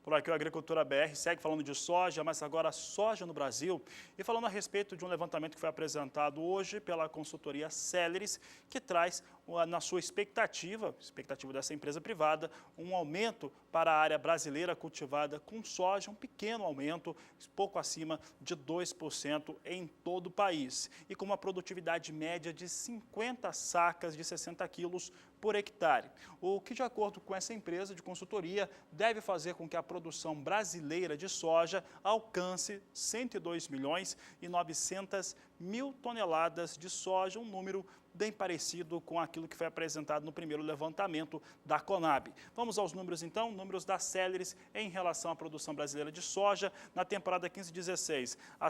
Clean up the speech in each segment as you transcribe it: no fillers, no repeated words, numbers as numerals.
Por aqui o Agricultura BR segue falando de soja, mas agora soja no Brasil. E falando a respeito de um levantamento que foi apresentado hoje pela consultoria Celeris, que traz na sua expectativa dessa empresa privada, um aumento para a área brasileira cultivada com soja, um pequeno aumento, pouco acima de 2% em todo o país. E com uma produtividade média de 50 sacas de 60 quilos por hectare. O que, de acordo com essa empresa de consultoria, deve fazer com que a produção brasileira de soja alcance 102 milhões e 900 mil toneladas de soja, um número bem parecido com aquilo que foi apresentado no primeiro levantamento da Conab. Vamos aos números então, números da Celeris em relação à produção brasileira de soja. Na temporada 15-16, a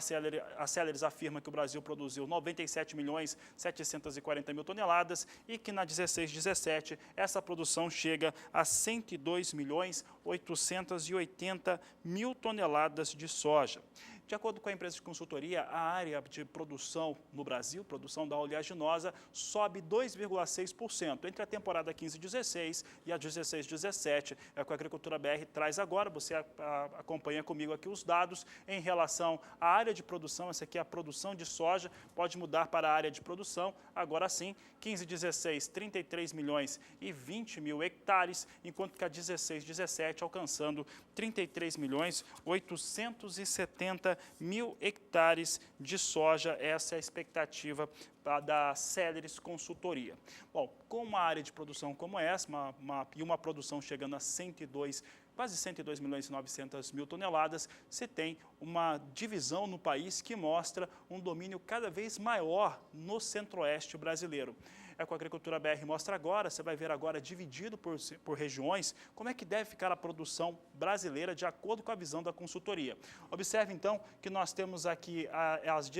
Celeris afirma que o Brasil produziu 97 milhões 740 mil toneladas e que na 16-17 essa produção chega a 102 milhões 880 mil toneladas de soja. De acordo com a empresa de consultoria, a área de produção no Brasil, produção da oleaginosa, sobe 2,6% entre a temporada 15-16 e a 16-17. É o que a Agricultura BR traz agora. Você acompanha comigo aqui os dados em relação à área de produção. Essa aqui é a produção de soja, pode mudar para a área de produção. Agora sim, 15-16, 33 milhões e 20 mil hectares, enquanto que a 16-17 alcançando 33 milhões 870 mil hectares de soja. Essa é a expectativa da Celeris Consultoria. Bom, com uma área de produção como essa, uma produção chegando a quase 102 milhões e 900 mil toneladas, se tem uma divisão no país que mostra um domínio cada vez maior no centro-oeste brasileiro. É o que a Agricultura BR mostra agora. Você vai ver agora dividido por regiões como é que deve ficar a produção brasileira de acordo com a visão da consultoria. Observe então que nós temos aqui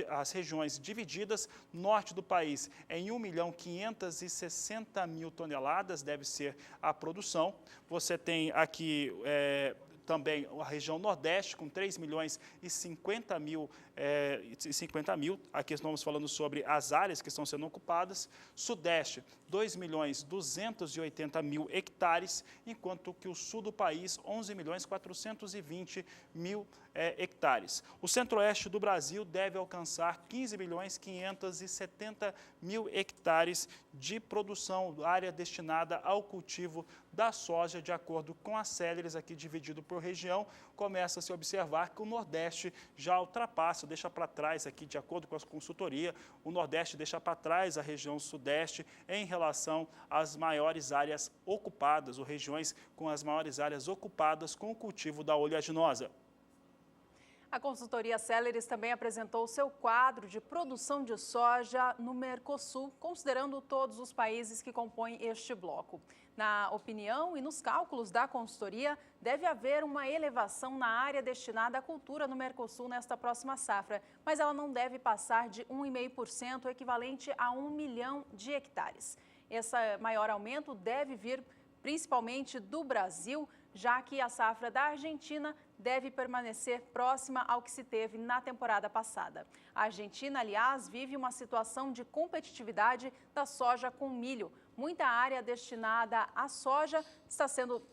as regiões divididas. Norte do país em 1.560.000 toneladas deve ser a produção. Você tem aqui também a região Nordeste, com 3 milhões e 50 mil. Aqui estamos falando sobre as áreas que estão sendo ocupadas. Sudeste, 2 milhões 280 mil hectares, enquanto que o sul do país, 11 milhões 420 mil hectares. O centro-oeste do Brasil deve alcançar 15 milhões 570 mil hectares de produção, área destinada ao cultivo da soja, de acordo com a Celeris, aqui dividido por região. Começa a se observar que o Nordeste já ultrapassa, deixa para trás aqui, de acordo com a consultoria, o Nordeste deixa para trás a região Sudeste em relação às maiores áreas ocupadas, ou regiões com as maiores áreas ocupadas com o cultivo da oleaginosa. A consultoria Celeris também apresentou seu quadro de produção de soja no Mercosul, considerando todos os países que compõem este bloco. Na opinião e nos cálculos da consultoria, deve haver uma elevação na área destinada à cultura no Mercosul nesta próxima safra, mas ela não deve passar de 1,5%, equivalente a 1 milhão de hectares. Esse maior aumento deve vir principalmente do Brasil, já que a safra da Argentina deve permanecer próxima ao que se teve na temporada passada. A Argentina, aliás, vive uma situação de competitividade da soja com milho. Muita área destinada à soja está sendo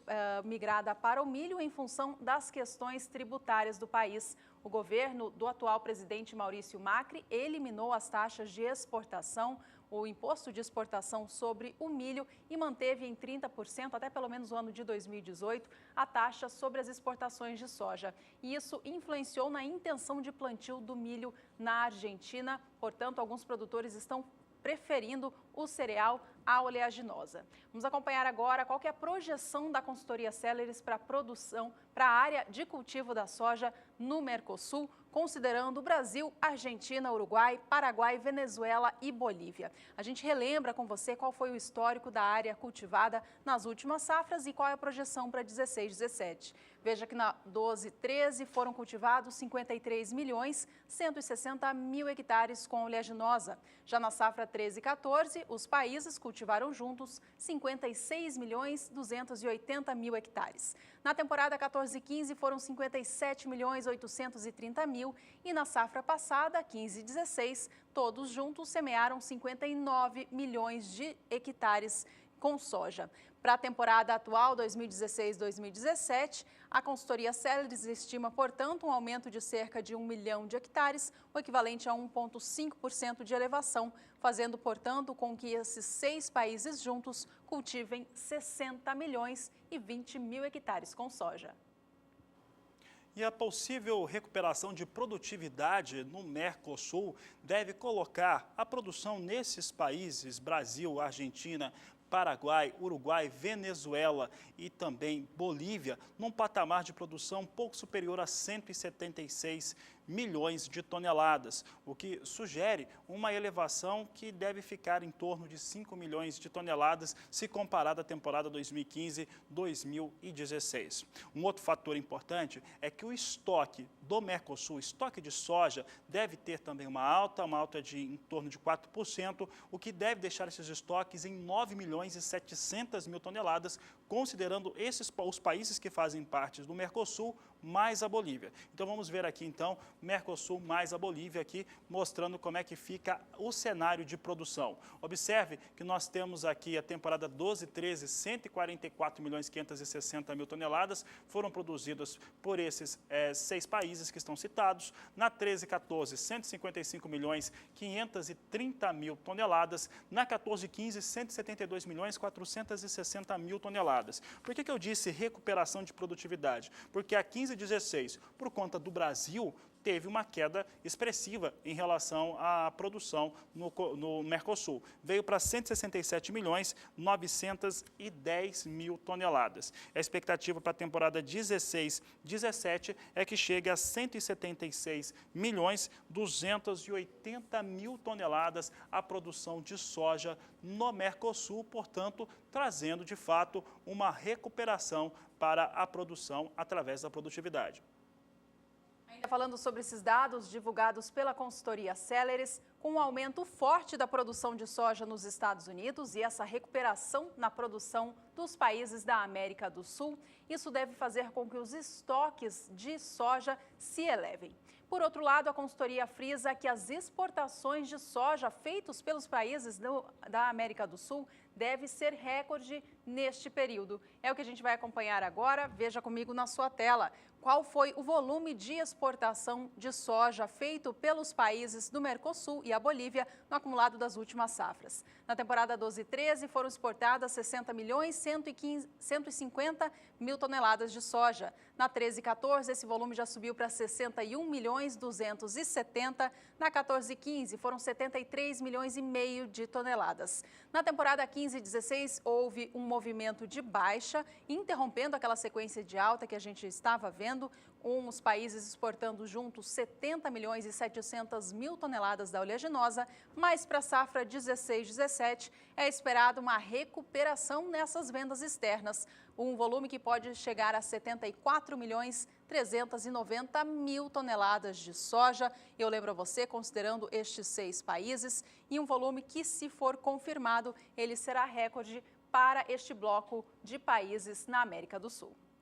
migrada para o milho em função das questões tributárias do país. O governo do atual presidente Maurício Macri eliminou as taxas de exportação, o imposto de exportação sobre o milho, e manteve em 30%, até pelo menos o ano de 2018, a taxa sobre as exportações de soja. E isso influenciou na intenção de plantio do milho na Argentina. Portanto, alguns produtores estão preferindo o cereal à oleaginosa. Vamos acompanhar agora qual que é a projeção da consultoria Celeris para a produção, para a área de cultivo da soja no Mercosul, considerando Brasil, Argentina, Uruguai, Paraguai, Venezuela e Bolívia. A gente relembra com você qual foi o histórico da área cultivada nas últimas safras e qual é a projeção para 16-17. Veja que na 12-13 foram cultivados 53 milhões 160 mil hectares com oleaginosa. Já na safra 13-14, os países cultivaram juntos 56 milhões 280 mil hectares. Na temporada 14-15 foram 57 milhões 830 mil e na safra passada, 15-16, todos juntos semearam 59 milhões de hectares com soja. Para a temporada atual 2016-2017, a consultoria Celes estima, portanto, um aumento de cerca de 1 milhão de hectares, o equivalente a 1,5% de elevação, fazendo, portanto, com que esses 6 países juntos cultivem 60 milhões e 20 mil hectares com soja. E a possível recuperação de produtividade no Mercosul deve colocar a produção nesses países, Brasil, Argentina, Paraguai, Uruguai, Venezuela e também Bolívia, num patamar de produção pouco superior a 176 milhões de toneladas, o que sugere uma elevação que deve ficar em torno de 5 milhões de toneladas se comparada à temporada 2015-2016. Um outro fator importante é que o estoque do Mercosul, estoque de soja, deve ter também uma alta de em torno de 4%, o que deve deixar esses estoques em 9 milhões e 700 mil toneladas, considerando os países que fazem parte do Mercosul, mais a Bolívia. Então vamos ver aqui então, Mercosul mais a Bolívia aqui, mostrando como é que fica o cenário de produção. Observe que nós temos aqui a temporada 12-13, 144 milhões 560 mil toneladas foram produzidas por esses 6 países que estão citados. Na 13-14, 155 milhões 530 mil toneladas. Na 14-15, 172 milhões 460 mil toneladas. Por que eu disse recuperação de produtividade? Porque a 15-16, por conta do Brasil, teve uma queda expressiva em relação à produção no Mercosul. Veio para 167 milhões 910 mil toneladas. A expectativa para a temporada 16-17 é que chegue a 176 milhões 280 mil toneladas a produção de soja no Mercosul, portanto, trazendo de fato uma recuperação para a produção através da produtividade. Ainda falando sobre esses dados divulgados pela consultoria Celes, com um aumento forte da produção de soja nos Estados Unidos e essa recuperação na produção dos países da América do Sul, isso deve fazer com que os estoques de soja se elevem. Por outro lado, a consultoria frisa que as exportações de soja feitas pelos países da América do Sul deve ser recorde neste período. É o que a gente vai acompanhar agora. Veja comigo na sua tela. Qual foi o volume de exportação de soja feito pelos países do Mercosul e a Bolívia no acumulado das últimas safras? Na temporada 12-13 foram exportadas 60 milhões 150 mil toneladas de soja. Na 13-14 esse volume já subiu para 61 milhões 270. Na 14-15 foram 73 milhões e meio de toneladas. Na temporada 15-16 houve um movimento de baixa, interrompendo aquela sequência de alta que a gente estava vendo, os países exportando juntos 70 milhões e 700 mil toneladas da oleaginosa, mas para a safra 16-17 é esperado uma recuperação nessas vendas externas, um volume que pode chegar a 74 milhões 390 mil toneladas de soja. Eu lembro a você, considerando estes 6 países, e um volume que, se for confirmado, ele será recorde para este bloco de países na América do Sul.